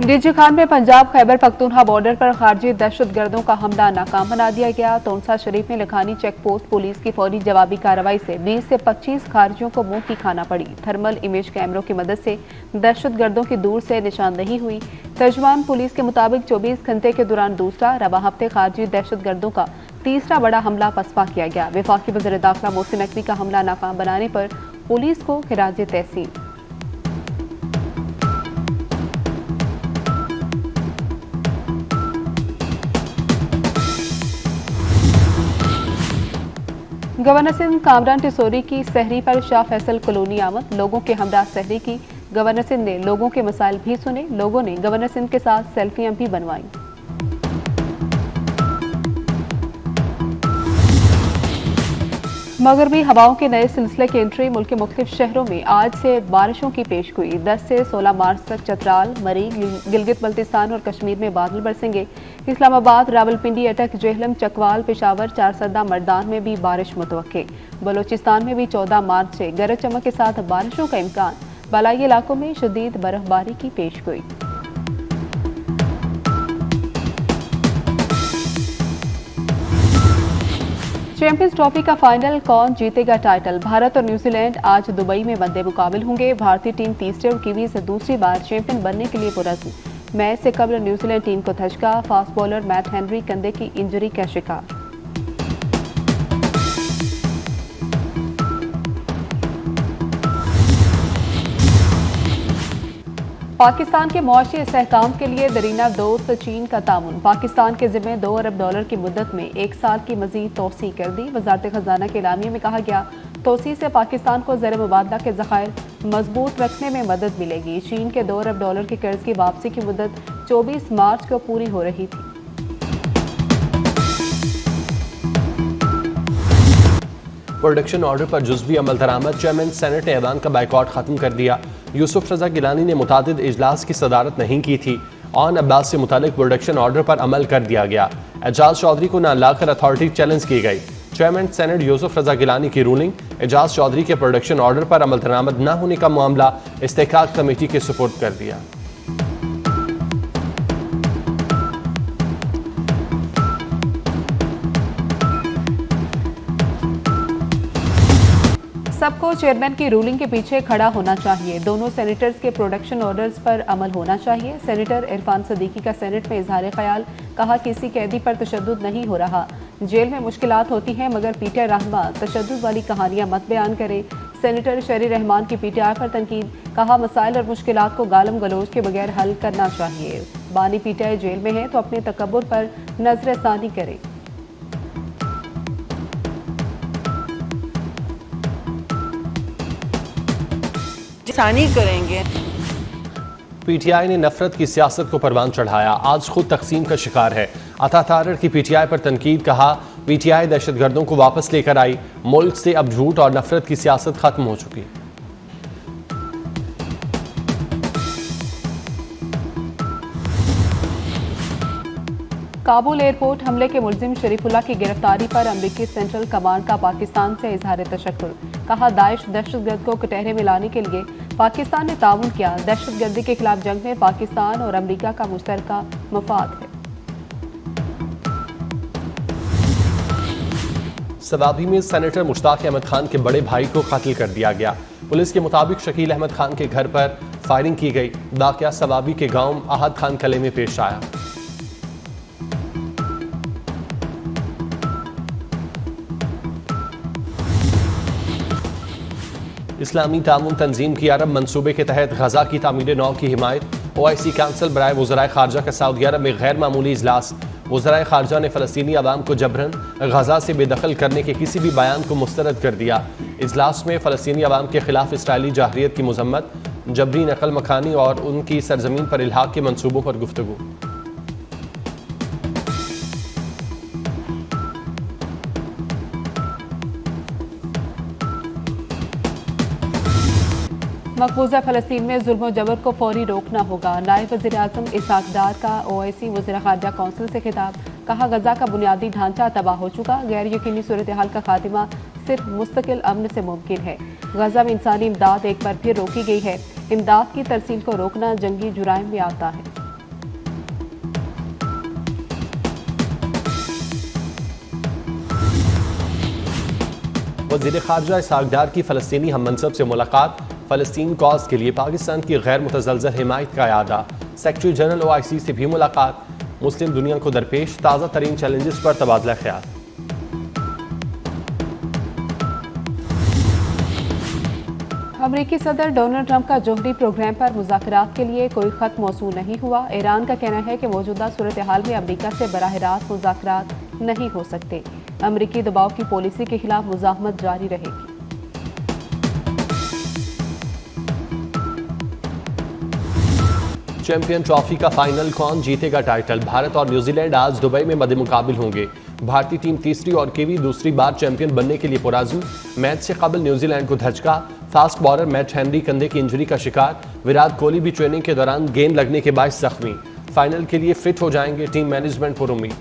DG Khan में Punjab Khyber Pakhtunkhwa border पर खारजी दहशतगर्दों का हमला नाकाम बना दिया गया। तोनसा शरीफ में लखानी चेक पोस्ट पुलिस की फौरी जवाबी कार्रवाई से 20 से 25 खारजियों को मुंह की खाना पड़ी। थर्मल इमेज कैमरों की मदद से दहशतगर्दों की दूर से निशानदही हुई। तर्जमान पुलिस के मुताबिक 24 घंटे के दौरान दूसरा रवा हफ्ते खारजी दहशतगर्दों का तीसरा बड़ा हमला पसपा किया गया। वफाकी वज़ीर दाखिला मोहसिन नकवी का हमला नाकाम बनाने पर पुलिस को खिराज तहसीन। गवर्नर सिंध कामरान टिसोरी की सहरी पर शाह फैसल कॉलोनी आमद। लोगों के हमरा सहरी की। गवर्नर सिंध ने लोगों के मसाइल भी सुने। लोगों ने गवर्नर सिंध के साथ सेल्फियां भी बनवाई। मगरबी हवाओं के नए सिलसिले की एंट्री। मुल्क के मुख्तलिफ शहरों में आज से बारिशों की पेशगोई। 10 से 16 मार्च तक चतराल, मरी, गिलगित बल्तिस्तान और कश्मीर में बादल बरसेंगे। इस्लामाबाद, रावलपिंडी, अटक, जेहलम, चकवाल, पेशावर, चारसदा, मर्दान में भी बारिश मुतवक्के। बलोचिस्तान में भी 14 मार्च से गरज चमक के साथ बारिशों का इम्कान। बलाई इलाकों में शदीद बर्फबारी की पेशगोई। चैंपियंस ट्रॉफी का फाइनल, कौन जीतेगा टाइटल? भारत और न्यूजीलैंड आज दुबई में वनडे मुकाबिल होंगे। भारतीय टीम तीसरे और कीवीज दूसरी बार चैंपियन बनने के लिए पुरज़्म। मैच से कबल न्यूजीलैंड टीम को धचका। फास्ट बॉलर मैट हेनरी कंधे की इंजरी का शिकार। पाकिस्तान के मुआशी इस्तेहकाम के लिए दरीना दोस्त चीन का तामुन। पाकिस्तान के जिम्मे $2 अरब की मुद्दत में 1 साल की मजीद तोसी कर दी। वजारत खजाना के एलामिया में कहा गया, तोसी से पाकिस्तान को ज़र मुबादला के ज़खायर मजबूत रखने में मदद मिलेगी। चीन के $2 अरब के कर्ज की वापसी की मुद्दत 24 मार्च को पूरी हो रही थी। प्रोडक्शन ऑर्डर पर जुज़वी अमल दरामद। चेयरमैन सेनेट ने ऐवान का बाइकॉट खत्म कर दिया। यूसुफ रजा गिलानी ने मुतादिद इजलास की सदारत नहीं की थी। ऑन अब्बास से मुतालिक प्रोडक्शन ऑर्डर पर अमल कर दिया गया। एजाज चौधरी को ना लाकर अथॉरिटी चैलेंज की गई। चेयरमैन सेनेट यूसुफ रजा गिलानी की रूलिंग। एजाज चौधरी के प्रोडक्शन ऑर्डर पर अमल दरामद न होने का मामला इस्तेहकाक कमेटी के सुपुर्द कर दिया। सबको चेयरमैन की रूलिंग के पीछे खड़ा होना चाहिए। दोनों सेनेटर्स के प्रोडक्शन ऑर्डर्स पर अमल होना चाहिए। सेनेटर इरफान सदीकी का सेनेट में इजहार ख्याल। कहा, किसी कैदी पर तशद्दुद नहीं हो रहा। जेल में मुश्किलात होती हैं मगर पीटीआई रहनुमा तशद्दुद वाली कहानियां मत बयान करे। सेनेटर शरी रहमान की पीटीआई पर तनकीद। कहा, मसाइल और मुश्किलात को गालम गलोच के बगैर हल करना चाहिए। बानी पीटीआई जेल में है तो अपने तकब्बुर पर नजरसानी करे। करेंगे। पीटीआई ने नफरत की सियासत को परवान चढ़ाया। आज खुद तकसीम का शिकार है। अता तारड़ की पीटीआई पर तनकीद। कहा, पीटीआई दहशतगर्दों को वापस लेकर आई। मुल्क से अब झूठ और नफरत की सियासत खत्म हो चुकी। काबुल एयरपोर्ट हमले के मुलजिम शरीफुल्लाह की गिरफ्तारी पर अमरीकी सेंट्रल कमांड का पाकिस्तान से इजहार तशक्कुर। कहा, दाइश दहशतगर्द को कटहरे में लाने के लिए पाकिस्तान ने ताउन किया। दहशतगर्दी के खिलाफ जंग में पाकिस्तान और अमरीका का मुश्तरका मफाद है। सवाबी में सेनेटर मुश्ताक अहमद खान के बड़े भाई को कत्ल कर दिया गया। पुलिस के मुताबिक शकील अहमद खान के घर पर फायरिंग की गई। वाकया सवाबी के गांव आहद खान कले में पेश आया। इस्लामी तामुन तंजीम की अरब मनसूबे के तहत गजा की तामीर नौ की हिमायत। OIC काउंसिल बराए वज़राए खारजा का सऊदी अरब में गैर मामूली इजलास। वज़राए खारजा ने फ़लस्तीनी अवाम को जबरन गजा से बेदखल करने के किसी भी बयान को मुस्तरद कर दिया। इजलास में फ़लस्तीनी अवाम के खिलाफ इसराइली जाहरियत की मजम्मत, जबरी नकल मकानी और उनकी सरजमीन पर इल्हाक के मनसूबों पर गुफ्तगू। मकबूजा फ़लस्तीन में जुल्म जबर को फौरी रोकना होगा। नायब वज़ीर आज़म इसहाक डार का OIC वज़ीर ख़ारजा कौंसिल से खिताब। कहा, गजा का बुनियादी ढांचा तबाह हो चुका। गैर यकीनी सूरत हाल का खात्मा सिर्फ मुस्तकिल अमन से मुमकिन है। गजा में इंसानी इमदाद एक बार फिर रोकी गई है। इमदाद की तरसील को रोकना जंगी जुराइम में आता है। वज़ीर ख़ारजा इसहाक़ डार की फ़लस्तीनी हम मनसब से मुलाकात, फ़लस्तीन कॉज के लिए पाकिस्तान की गैर मुतज़लज़ल हिमायत का इरादा। सेक्रेटरी जनरल OIC से भी मुलाकात, मुस्लिम दुनिया को दरपेश ताज़ा तरीन चैलेंजेस पर तबादला ख्याल। अमरीकी सदर डोनाल्ड ट्रंप का जोहरी प्रोग्राम पर मुज़ाकरात के लिए कोई ख़त मौसूल नहीं हुआ। ईरान का कहना है कि मौजूदा सूरत हाल में अमरीका से बराह रास्त मुज़ाकरात नहीं हो सकते। अमरीकी दबाव की पॉलिसी के खिलाफ मुज़ाहमत जारी रहेगी। चैंपियन ट्रॉफी का फाइनल, कौन जीतेगा टाइटल? भारत और न्यूजीलैंड आज दुबई में मद्दे मुकाबिल होंगे। भारतीय टीम तीसरी और कीवी दूसरी बार चैंपियन बनने के लिए पुरअज़्म। मैच से कबल न्यूजीलैंड को धचका, फास्ट बॉलर मैट हेनरी कंधे की इंजरी का शिकार। विराट कोहली भी ट्रेनिंग के दौरान गेंद लगने के बाद जख्मी। फाइनल के लिए फिट हो जाएंगे, टीम मैनेजमेंट पर उम्मीद।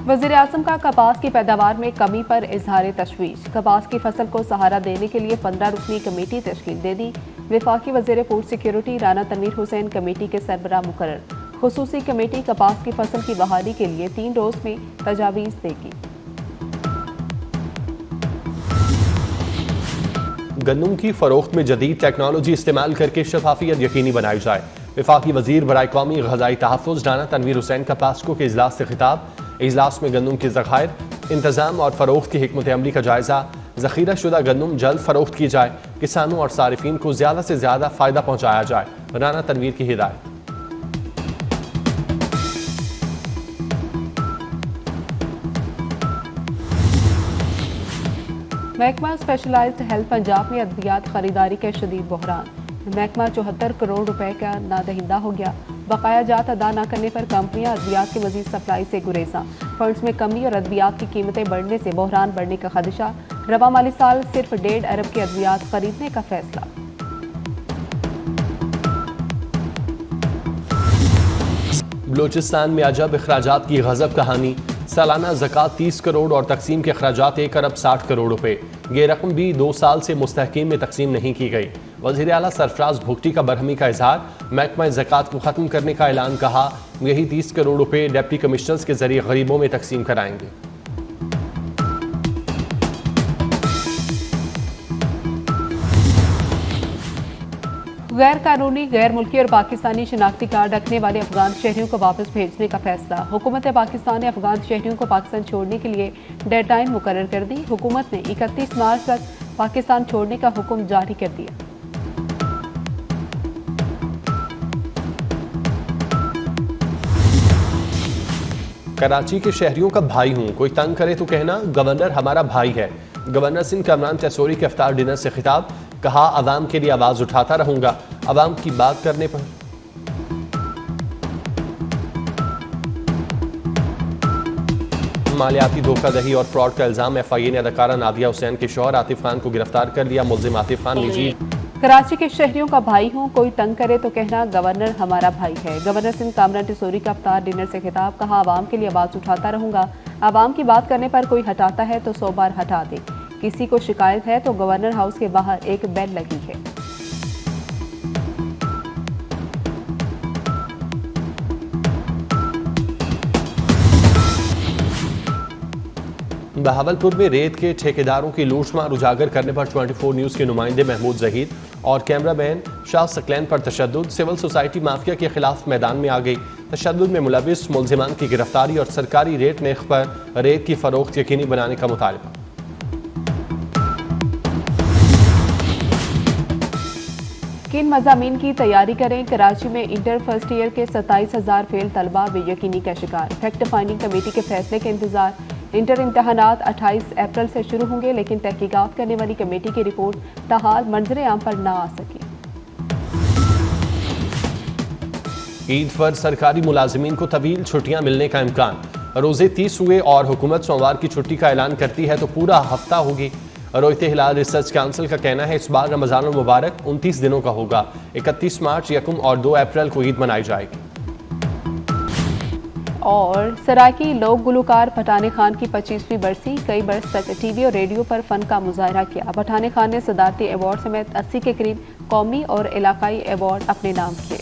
वज़ीर आज़म का कपास की पैदावार में कमी पर इजहार तशवीश। कपास की फसल को सहारा देने के लिए 15 रुकनी कमेटी तश्कील दे दी। वफाकी वज़ीर food security Rana Tanveer Hussain committee के सरबराह मुकर्रर। खुसूसी कमेटी कपास की फसल की बहाली के लिए 3 रोज में तजावीज़ देगी। गंदम की फरोख्त में जदीद टेक्नोलॉजी इस्तेमाल करके शफाफियत यकीनी बनाई जाए। वफाकी वज़ीर बराए कौमी ग़ज़ाई तहफ़्फ़ुज़ राना तनवीर हुसैन का पास्को के इजलास से खिताब। इजलास में गंदम के ज़खायर, इंतज़ाम और फ़रोख्त की हिकमत अमली का जायज़ा। ज़ख़ीरा शुदा गंदम जल्द फ़रोख्त की जाए, किसानों और सारिफीन को ज़्यादा से ज़्यादा फ़ायदा पहुँचाया जाए। राना तनवीर की हिदायत। महकमा स्पेशलाइज्ड हेल्थ पंजाब में अद्वियात खरीदारी के शदीद बहरान। महकमा 74 करोड़ रुपए का नादहिंदा हो गया। बकाया जात अदा न करने पर कंपनियां अद्वियात की मजीद सप्लाई से गुरेजा। फंड्स में कमी और अद्वियात की कीमतें बढ़ने से बहरान बढ़ने का खदशा। रवा माली साल सिर्फ 1.5 अरब के अद्वियात खरीदने का फैसला। बलूचिस्तान में अजब अखराजात की गजब कहानी। सालाना ज़कात 30 करोड़ और तकसीम के अखराजात 1 अरब 60 करोड़ रुपए। ये रकम भी 2 साल से मुस्तहकीम में तकसीम नहीं की गई। वज़ीर आला सरफराज भुगटी का बरहमी का इजहार। महकमा ज़कात को ख़त्म करने का ऐलान, कहा यही 30 करोड़ रुपए डिप्टी कमिश्नर्स के जरिए गरीबों में तकसीम कराएंगे। गैर कानूनी, गैर मुल्की और पाकिस्तानी शनाख्ती कार्ड रखने वाले अफगान शहरियों को वापस भेजने का फैसला। हुकूमत पाकिस्तान ने अफगान शहरियों को पाकिस्तान छोड़ने के लिए डेडलाइन मुकर्रर कर दी। हुकूमत ने 31 मार्च तक पाकिस्तान छोड़ने का हुक्म जारी कर दिया। कराची के शहरियों का भाई हूँ, कोई तंग करे तो कहना गवर्नर हमारा भाई है। गवर्नर सिंध कामरान तैसूरी के इफ्तार डिनर से खिताब, कहा अवाम के लिए आवाज उठाता रहूंगा। अवाम की बात करने पर मालियाती धोखाधड़ी और फ्रॉड का इल्जाम। FIA ने अदाकारा नादिया हुसैन के शौहर आतिफ खान को गिरफ्तार कर लिया। मुल्जिम आतिफ खान निजी। कराची के शहरियों का भाई हूँ, कोई तंग करे तो कहना गवर्नर हमारा भाई है। गवर्नर सिंध कामरान तैसूरी का इफ्तार डिनर से खिताब, कहा अवाम के लिए आवाज उठाता रहूंगा। अवाम की बात करने पर कोई हटाता है तो 100 बार हटा दे। किसी को शिकायत है तो गवर्नर हाउस के बाहर एक बेल लगी है। बहावलपुर में रेत के ठेकेदारों की लूटमार उजागर करने पर 24 न्यूज के नुमाइंदे महमूद जहीद और कैमरामैन शाह सकलैन पर तशद्दुद। सिविल सोसाइटी माफिया के खिलाफ मैदान में आ गई। तशद्दुद में मुलविस मुलजिमान की गिरफ्तारी और सरकारी रेट नर्ख पर रेत की फरोख्त यकीनी बनाने का मुतालबा। किन मज़ामीन की तैयारी करें? कराची में इंटर फर्स्ट ईयर के 27,000 फेल तलबा बेयकीनी का शिकार। फैक्ट फाइंडिंग कमेटी के फैसले के इंतजार। इंटर इम्तहानात 28 अप्रैल से शुरू होंगे, लेकिन तहकीकात करने वाली कमेटी की रिपोर्ट ताहाल मंजर आम पर ना आ सकी। ईद पर सरकारी मुलाजिमीन को तवील छुट्टियां मिलने का इम्कान। रोजे 30 हुए और हुकूमत सोमवार की छुट्टी का ऐलान करती है तो पूरा हफ्ता होगी। रोयते हिलाल रिसर्च काउंसिल का कहना है इस बार रमजान मुबारक 29 दिनों का होगा। 31 मार्च, 1 और 2 अप्रैल को ईद मनाई जाएगी। और सराकी लोक गुलकार पठाने खान की 25वीं बरसी। कई बरस तक टीवी और रेडियो पर फन का मुजाहरा किया। पठाने खान ने सदारती अवार्ड समेत 80 के करीब कौमी और इलाकाई अवार्ड अपने नाम किए।